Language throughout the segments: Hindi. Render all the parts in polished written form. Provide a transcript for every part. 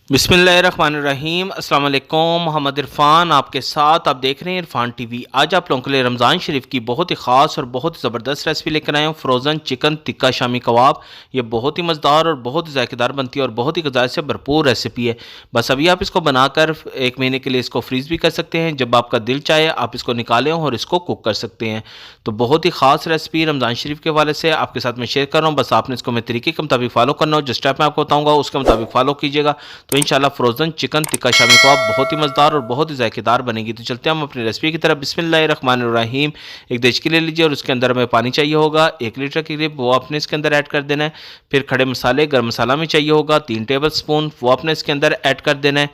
बिस्मिल्लाहिर्रहमानिर्रहीम। अस्सलाम वालेकुम। मोहम्मद इरफान आपके साथ, आप देख रहे हैं इरफान टीवी। आज आप लोगों के लिए रमज़ान शरीफ की बहुत ही ख़ास और बहुत ही ज़बरदस्त रेसिपी लेकर आए हूँ, फ़्रोज़न चिकन टिक्का शामी कबाब। ये बहुत ही मज़ेदार और बहुत ही ज़ायकेदार बनती है और बहुत ही ग़िज़ा से भरपूर रेसिपी है। बस अभी आप इसको बनाकर 1 महीने के लिए इसको फ्रीज़ भी कर सकते हैं। जब आपका दिल चाहे आप इसको निकालें और इसको कुक कर सकते हैं। तो बहुत ही ख़ास रेसिपी रमज़ान शरीफ के हवाले से आपके साथ मैं शेयर कर रहा हूँ। बस आपने इसको मेरे तरीके के मुताबिक फ़ॉलो करना हो, जिस स्टेप मैं आपको बताऊँगा उसके मुताबिक फ़ॉलो कीजिएगा तो इंशाल्लाह फ़्रोज़न चिकन टिक्का शामी कबाब बहुत ही मज़ेदार और बहुत ही ज़ायकेदार बनेगी। तो चलते हैं हम अपनी रेसिपी की तरफ। बिस्मिल्लाहिर्रहमानिर्रहीम। एक देचकी ले लीजिए और उसके अंदर हमें पानी चाहिए होगा 1 लीटर के करीब, वो आपने इसके अंदर ऐड कर देना है। फिर खड़े मसाले गर्म मसाला में चाहिए होगा 3 टेबल स्पून, वो आपने इसके अंदर ऐड कर देना है।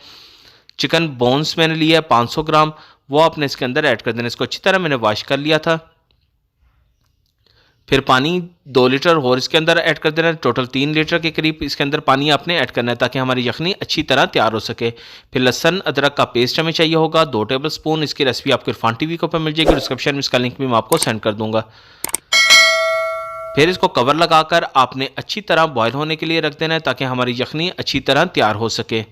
चिकन बोन्स मैंने लिया है 500 ग्राम, वो आपने इसके अंदर ऐड कर देना है। इसको अच्छी तरह मैंने वॉश कर लिया था। फिर पानी 2 लीटर और इसके अंदर ऐड कर देना है। टोटल 3 लीटर के करीब इसके अंदर पानी आपने ऐड करना है ताकि हमारी यखनी अच्छी तरह तैयार हो सके। फिर लहसन अदरक का पेस्ट हमें चाहिए होगा 2 टेबल स्पून। इसकी रेसिपी आपको इरफान टीवी के ऊपर मिल जाएगी, डिस्क्रिप्शन में इसका लिंक भी मैं आपको सेंड कर दूंगा। फिर इसको कवर लगाकर आपने अच्छी तरह बॉयल होने के लिए रख देना है ताकि हमारी यखनी अच्छी तरह तैयार हो सके।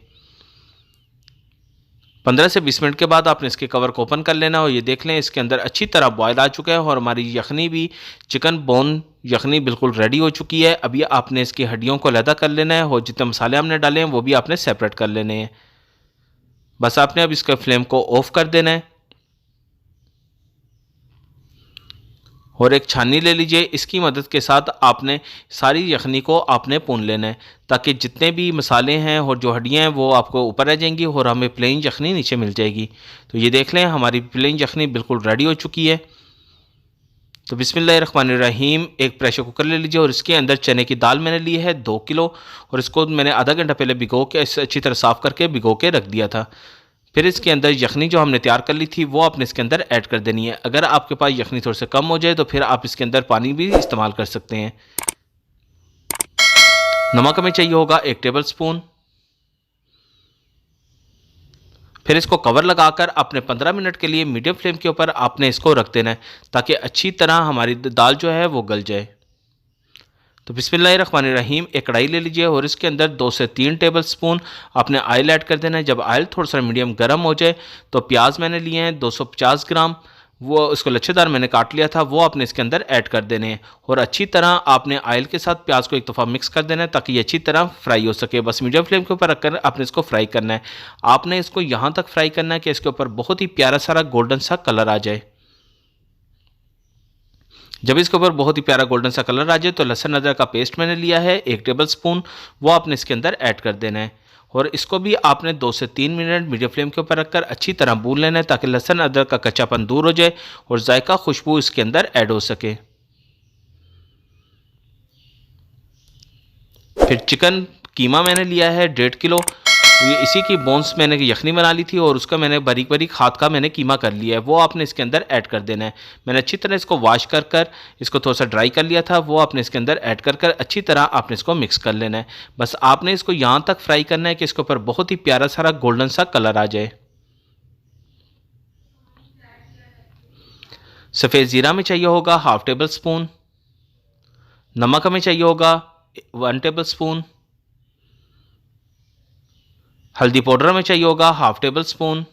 15 से 20 मिनट के बाद आपने इसके कवर को ओपन कर लेना और ये देख लें इसके अंदर अच्छी तरह बॉयल आ चुका है और हमारी यखनी भी चिकन बोन यखनी बिल्कुल रेडी हो चुकी है। अभी आपने इसकी हड्डियों को अलहदा कर लेना है और जितने मसाले हमने डाले हैं वो भी आपने सेपरेट कर लेने हैं। बस आपने अब इसका फ्लेम को ऑफ कर देना है और एक छाननी ले लीजिए। इसकी मदद के साथ आपने सारी यखनी को आपने भून लेना है ताकि जितने भी मसाले हैं और जो हड्डियाँ हैं वो आपको ऊपर रह जाएंगी और हमें प्लेन यखनी नीचे मिल जाएगी। तो ये देख लें हमारी प्लेन यखनी बिल्कुल रेडी हो चुकी है। तो बिस्मिल्लाहिर्रहमानिर्रहीम। एक प्रेशर कुकर ले लीजिए और इसके अंदर चने की दाल मैंने ली है 2 किलो और इसको मैंने आधा घंटा पहले भिगो के अच्छी तरह साफ़ करके भिगो के रख दिया था। फिर इसके अंदर यखनी जो हमने तैयार कर ली थी वो आपने इसके अंदर ऐड कर देनी है। अगर आपके पास यखनी थोड़ी सी कम हो जाए तो फिर आप इसके अंदर पानी भी इस्तेमाल कर सकते हैं। नमक हमें चाहिए होगा 1 टेबल स्पून। फिर इसको कवर लगाकर आपने 15 मिनट के लिए मीडियम फ्लेम के ऊपर आपने इसको रख देना है ताकि अच्छी तरह हमारी दाल जो है वो गल जाए। तो बिस्मिल्लाहिर्रहमानिर्रहीम। एक कढ़ाई ले लीजिए और इसके अंदर 2 से 3 टेबल स्पून आपने ऑयल ऐड कर देना है। जब ऑयल थोड़ा सा मीडियम गर्म हो जाए तो प्याज मैंने लिए हैं 250 ग्राम, वो उसको लच्छेदार मैंने काट लिया था, वो आपने इसके अंदर ऐड कर देने हैं और अच्छी तरह आपने ऑयल के साथ प्याज को एक दफ़ा मिक्स कर देना है ताकि ये अच्छी तरह फ्राई हो सके। बस मीडियम फ्लेम के ऊपर रखकर आपने इसको फ्राई करना है। आपने इसको यहाँ तक फ्राई करना है कि इसके ऊपर बहुत ही प्यारा सारा गोल्डन सा कलर आ जाए। जब इसके ऊपर बहुत ही प्यारा गोल्डन सा कलर आ जाए तो लहसुन अदरक का पेस्ट मैंने लिया है 1 टेबल स्पून, वो आपने इसके अंदर ऐड कर देना है और इसको भी आपने 2 से 3 मिनट मीडियम फ्लेम के ऊपर रखकर अच्छी तरह भून लेना है ताकि लहसुन अदरक का कच्चापन दूर हो जाए और जायका खुशबू इसके अंदर ऐड हो सके। फिर चिकन कीमा मैंने लिया है 1.5 किलो, ये इसी की बोन्स मैंने यखनी बना ली थी और उसका मैंने बारीक बारीक हाथ का मैंने कीमा कर लिया है, वो आपने इसके अंदर ऐड कर देना है। मैंने अच्छी तरह इसको वॉश कर इसको थोड़ा सा ड्राई कर लिया था, वो आपने इसके अंदर ऐड कर अच्छी तरह आपने इसको मिक्स कर लेना है। बस आपने इसको यहाँ तक फ्राई करना है कि इसके ऊपर बहुत ही प्यारा सारा गोल्डन सा कलर आ जाए। सफ़ेद ज़ीरा में चाहिए होगा 1/2 टेबल स्पून। नमक हमें चाहिए होगा 1 टेबल स्पून। हल्दी पाउडर में चाहिए होगा 1/2 टेबल स्पून।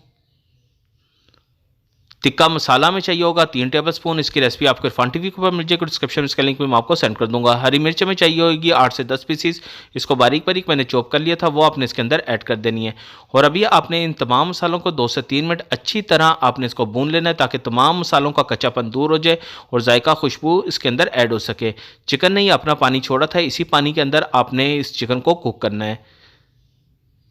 टिक्का मसाला में चाहिए होगा 3 टेबल स्पून। इसकी रेसिपी आपको इरफान टीवी के ऊपर मिल जाएगी, डिस्क्रिप्शन में इसका लिंक भी मैं आपको सेंड कर दूंगा। हरी मिर्च में चाहिए होगी 8 से 10 पीसीस, इसको बारीक बारीक मैंने चॉप कर लिया था, वो आपने इसके अंदर ऐड कर देनी है और अभी आपने इन तमाम मसालों को 2 से 3 मिनट अच्छी तरह आपने इसको भून लेना है ताकि तमाम मसालों का कच्चापन दूर हो जाए और जायका खुशबू इसके अंदर ऐड हो सके। चिकन ने ही अपना पानी छोड़ा था, इसी पानी के अंदर आपने इस चिकन को कुक करना है।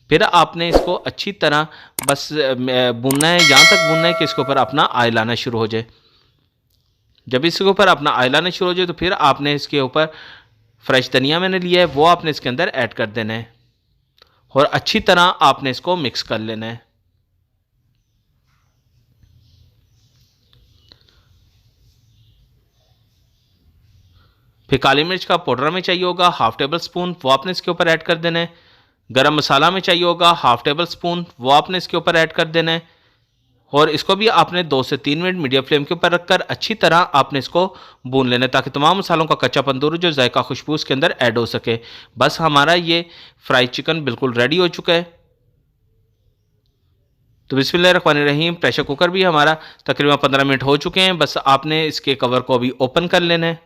फिर आपने इसको अच्छी तरह बस भूनना है, यहाँ तक भूनना है कि इसके ऊपर अपना ऑयल आना शुरू हो जाए। जब इसके ऊपर अपना ऑयल आना शुरू हो जाए तो फिर आपने इसके ऊपर फ्रेश धनिया मैंने लिया है, वो आपने इसके अंदर ऐड कर देना है और अच्छी तरह आपने इसको मिक्स कर लेना है। फिर काली मिर्च का पाउडर में चाहिए होगा 1/2 टेबल स्पून, वो आपने इसके ऊपर ऐड कर देना है। गरम मसाला में चाहिए होगा 1/2 टेबल स्पून, वो आपने इसके ऊपर ऐड कर देना है और इसको भी आपने 2 से 3 मिनट मीडियम फ्लेम के ऊपर रखकर अच्छी तरह आपने इसको भून लेना है ताकि तमाम मसालों का कच्चापन दूर हो जाए, जायका खुशबू इसके अंदर ऐड हो सके। बस हमारा ये फ्राई चिकन बिल्कुल रेडी हो चुका है। तो बिस्मिल्लाहिर्रहमानिर्रहीम, प्रेशर कुकर भी हमारा तकरीबन 15 मिनट हो चुके हैं। बस आपने इसके कवर को अभी ओपन कर लेना है।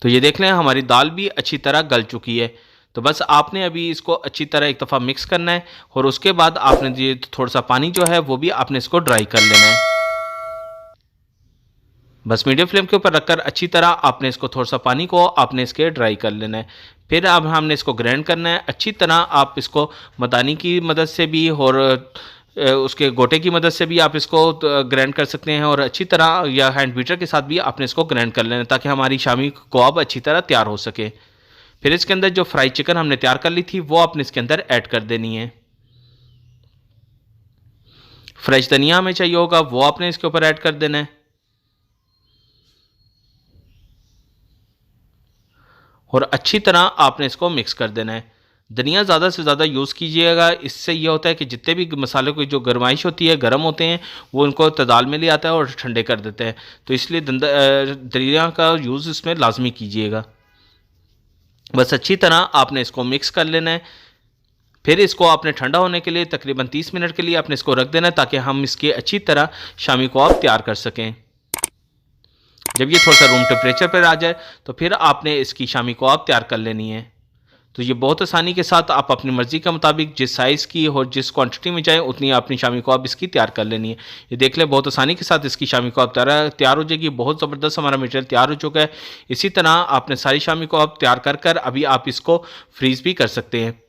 तो ये देख लें हमारी दाल भी अच्छी तरह गल चुकी है। तो बस आपने अभी इसको अच्छी तरह एक दफ़ा मिक्स करना है और उसके बाद आपने ये थोड़ा सा पानी जो है वो भी आपने इसको ड्राई कर लेना है। बस मीडियम फ्लेम के ऊपर रखकर अच्छी तरह आपने इसको थोड़ा सा पानी को आपने इसके ड्राई कर लेना है। फिर अब हमने इसको ग्राइंड करना है अच्छी तरह। आप इसको मदानी की मदद से भी और उसके गोटे की मदद से भी आप इसको ग्राइंड कर सकते हैं और अच्छी तरह या हैंड बीटर के साथ भी आपने इसको ग्राइंड कर लेना है ताकि हमारी शामी कबाब अच्छी तरह तैयार हो सके। फिर इसके अंदर जो फ्राई चिकन हमने तैयार कर ली थी वो आपने इसके अंदर ऐड कर देनी है। फ्रेश धनिया हमें चाहिए होगा वो आपने इसके ऊपर ऐड कर देना है और अच्छी तरह आपने इसको मिक्स कर देना है। धनिया ज़्यादा से ज़्यादा यूज़ कीजिएगा, इससे ये होता है कि जितने भी मसाले की जो गरमाइश होती है, गर्म होते हैं, वो उनको तदाल में ले आता है और ठंडे कर देते हैं। तो इसलिए धनिया का यूज़ इसमें लाजमी कीजिएगा। बस अच्छी तरह आपने इसको मिक्स कर लेना है। फिर इसको आपने ठंडा होने के लिए तकरीबन 30 मिनट के लिए आपने इसको रख देना है ताकि हम इसकी अच्छी तरह शामी कबाब तैयार कर सकें। जब ये थोड़ा सा रूम टेम्परेचर पर आ जाए तो फिर आपने इसकी शामी कबाब तैयार कर लेनी है। तो ये बहुत आसानी के साथ आप अपनी मर्ज़ी के मुताबिक जिस साइज़ की और जिस क्वांटिटी में चाहें उतनी अपनी शामी कबाब इसकी तैयार कर लेनी है। ये देख लें बहुत आसानी के साथ इसकी शामी कबाब तैयार हो जाएगी। बहुत ज़बरदस्त हमारा मटेरियल तैयार हो चुका है। इसी तरह आपने सारी शामी कबाब तैयार कर कर अभी आप इसको फ्रीज़ भी कर सकते हैं।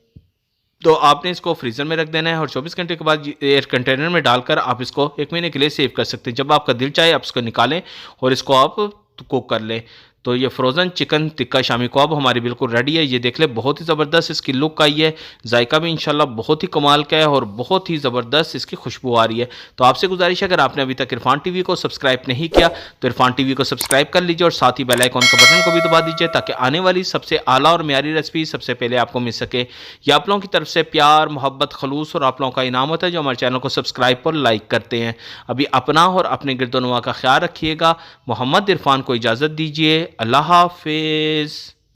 तो आपने इसको फ्रीज़र में रख देना है और 24 घंटे के बाद एयर कंटेनर में डालकर आप इसको 1 महीने के लिए सेव कर सकते हैं। जब आपका दिल चाहे आप इसको निकालें और इसको आप कुक कर लें। तो ये फ्रोज़न चिकन टिक्का शामी कबाब हमारी बिल्कुल रेडी है। ये देख ले बहुत ही ज़बरदस्त इसकी लुक आई है, जायका भी इंशाल्लाह बहुत ही कमाल का है और बहुत ही ज़बरदस्त इसकी खुशबू आ रही है। तो आपसे गुजारिश है अगर आपने अभी तक इरफान टीवी को सब्सक्राइब नहीं किया तो इरफान टीवी को सब्सक्राइब कर लीजिए और साथ ही बेल आइकॉन का बटन को भी दबा दीजिए ताकि आने वाली सबसे आला और म्यारी रेसिपी सबसे पहले आपको मिल सके। ये आप लोगों की तरफ से प्यार, मोहब्बत, खलूस और आप लोगों का इनाम होता है जो हमारे चैनल को सब्सक्राइब और लाइक करते हैं। अभी अपना और अपने गिरदोनवा का ख्याल रखिएगा। मोहम्मद इरफान को इजाज़त दीजिए। अल्लाह हाफिज़।